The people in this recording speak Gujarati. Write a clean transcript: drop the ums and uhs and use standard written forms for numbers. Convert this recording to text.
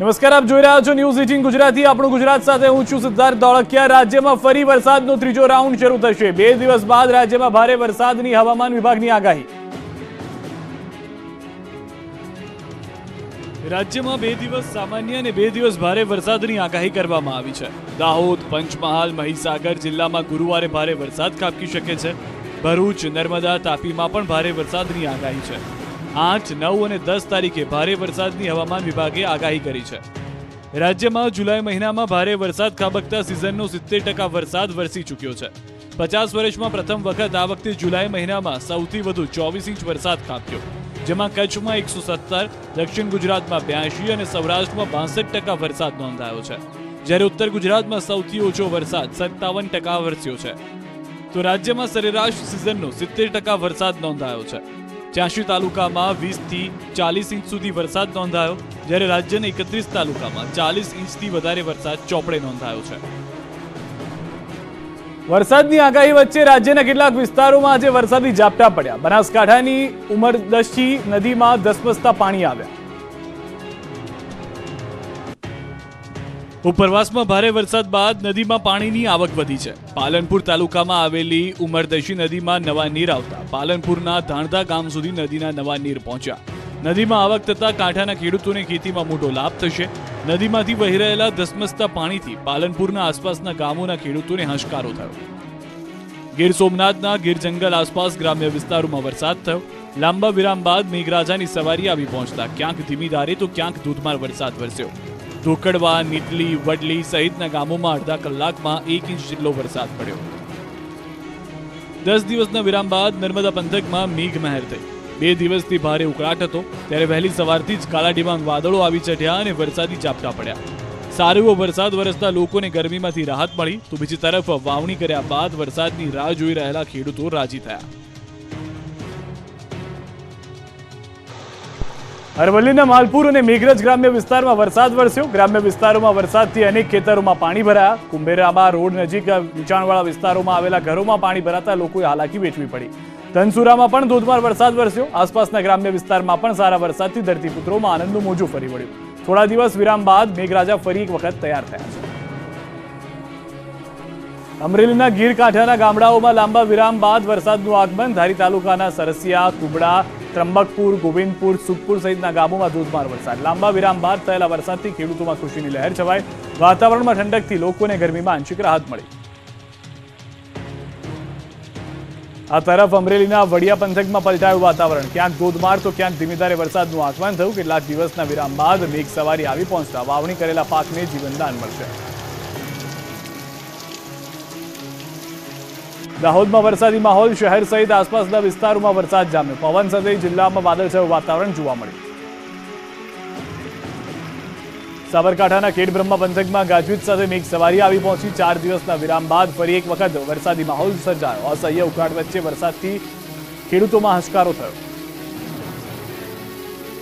નમસ્કાર, આપ જોઈ રહ્યા છો ન્યૂઝ 18 ગુજરાતી। આપણું ગુજરાત સાથે હું છું સિદ્ધાર્થ દોળકિયા। રાજ્યમાં ફરી વરસાદનો ત્રીજો રાઉન્ડ શરૂ થશે। 2 દિવસ બાદ રાજ્યમાં ભારે વરસાદની હવામાન વિભાગની આગાહી। રાજ્યમાં 2 દિવસ સામાન્ય અને 2 દિવસ ભારે વરસાદની આગાહી કરવામાં આવી છે। દાહોદ, પંચમહાલ, મહીસાગર જિલ્લામાં ગુરુવારે ભારે વરસાદ ખાબકી શકે છે। ભરૂચ, નર્મદા, તાપીમાં પણ ભારે વરસાદની આગાહી છે। 8, 9 અને 10 તારીખે ભારે વરસાદની હવામાન વિભાગે આગાહી કરી છે। રાજ્યમાં જુલાઈ મહિનામાં ભારે વરસાદ ખાબકતા સિઝનનો 70% વરસાદ વરસી ચૂક્યો છે। 50 વર્ષમાં પ્રથમ વખત આ વખતે જુલાઈ મહિનામાં સૌથી વધુ 24 ઇંચ વરસાદ ખાબક્યો, જેમાં કચ્છમાં 117, દક્ષિણ ગુજરાતમાં 82 અને સૌરાષ્ટ્રમાં 62% વરસાદ નોંધાયો છે, જ્યારે ઉત્તર ગુજરાતમાં સૌથી ઓછો વરસાદ 57% વરસ્યો છે। તો રાજ્યમાં સરેરાશ સિઝનનો 70% વરસાદ નોંધાયો છે। 86 તાલુકામાં 20 થી 40 ઇંચ સુધી વરસાદ નોંધાયો, જ્યારે રાજ્યના 31 તાલુકામાં 40 ઇંચથી વધારે વરસાદ ચોપડે નોંધાયો છે। વરસાદની આગાહી વચ્ચે રાજ્યના કેટલાક વિસ્તારોમાં આજે વરસાદી ઝાપટા પડ્યા। બનાસકાંઠાની ઉમરદશી નદીમાં ધસમસતા પાણી આવ્યા। ઉપરવાસમાં ભારે વરસાદ બાદ નદીમાં પાણીની આવક વધી છે। પાલનપુર તાલુકામાં આવેલી ઉમરદશી નદીમાં નવા નીર આવતા પાલનપુરના ધાણધા ગામ સુધી નદીના નવા નીર પહોંચ્યા। નદીમાં આવક થતા કાંઠાના ખેડૂતોને ખેતીમાં મોટો લાભ થશે। નદીમાંથી વહી રહેલા ધસમસતા પાણીથી પાલનપુરના આસપાસના ગામોના ખેડૂતોને હાશકારો થયો। ગીર સોમનાથના ગીર જંગલ આસપાસ ગ્રામ્ય વિસ્તારોમાં વરસાદ થયો। લાંબા વિરામ બાદ મેઘરાજાની સવારી આવી પહોંચતા ક્યાંક ધીમી ધારે તો ક્યાંક ધોધમાર વરસાદ વરસ્યો। ધોકડવા, નીટલી, વડલી સહિતના ગામોમાં અડધા કલાકમાં 1 ઇંચ જેટલો વરસાદ પડ્યો। 10 દિવસના વિરામ બાદ નર્મદા પંથકમાં મેઘમહેર થઈ। 2 દિવસથી ભારે ઉકળાટ હતો, ત્યારે વહેલી સવારથી જ કાળા ડિબાંગ વાદળો આવી ચઢ્યા અને વરસાદી ઝાપટા પડ્યા। સારો એવો વરસાદ વરસતા લોકોને ગરમીમાંથી રાહત મળી, તો બીજી તરફ વાવણી કર્યા બાદ વરસાદની રાહ જોઈ રહેલા ખેડૂતો રાજી થયા। અરવલ્લીના માલપુર અને મેઘરજ ગ્રામ્ય વિસ્તારમાં વરસાદ વરસ્યો। ગ્રામ્ય વિસ્તારોમાં વરસાદથી અનેક ખેતરોમાં પાણી ભરાયા। કુંભેરાબા રોડ નજીક નીચાણવાળા વિસ્તારોમાં આવેલા ઘરોમાં પાણી ભરાતા લોકોએ હાલાકી વેઠવી પડી। ધનસુરામાં પણ ધોધમાર વરસાદ વરસ્યો। આસપાસના ગ્રામ્ય વિસ્તારમાં પણ સારા વરસાદથી ધરતીપુત્રોમાં આનંદનું મોજું ફરી વળ્યું। થોડા દિવસ વિરામ બાદ મેઘરાજા ફરી એક વખત તૈયાર થયા છે। અમરેલીના ગીર કાંઠાના ગામડાઓમાં લાંબા વિરામ બાદ વરસાદનું આગમન। ધારી તાલુકાના સરસિયા, કુબડા, ત્રંબકપુર, ગોવિંદપુર, સુખપુર સહિતના ગામોમાં ધોધમાર વરસાદ। લાંબા વિરામ બાદ થયેલા વરસાદથી ખેડૂતોમાં ખુશીની લહેર છવાઈ। વાતાવરણમાં ઠંડકથી લોકોને ગરમીમાં આંશિક રાહત મળી। આ તરફ અમરેલીના વડિયા પંથકમાં પલટાયું વાતાવરણ। ક્યાંક ધોધમાર તો ક્યાંક ધીમી ધારે વરસાદનું આગમન થયું। કેટલાક દિવસના વિરામ બાદ મેઘ સવારી આવી પહોંચતા વાવણી કરેલા પાકને જીવનદાન મળશે। દાહોદમાં વરસાદી માહોલ। શહેર સહિત આસપાસના વિસ્તારોમાં વરસાદ જામ્યો। પવન સાથે જિલ્લામાં વાદળછાયું વાતાવરણ જોવા મળ્યું। સાબરકાંઠાના ખેડબ્રહ્મા પંથકમાં ગાજવીજ સાથે મેઘ સવારી આવી પહોંચી। 4 દિવસના વિરામ બાદ ફરી એક વખત વરસાદી માહોલ સર્જાયો। અસહ્ય ઉકળાટ વચ્ચે વરસાદથી ખેડૂતોમાં હાશકારો થયો।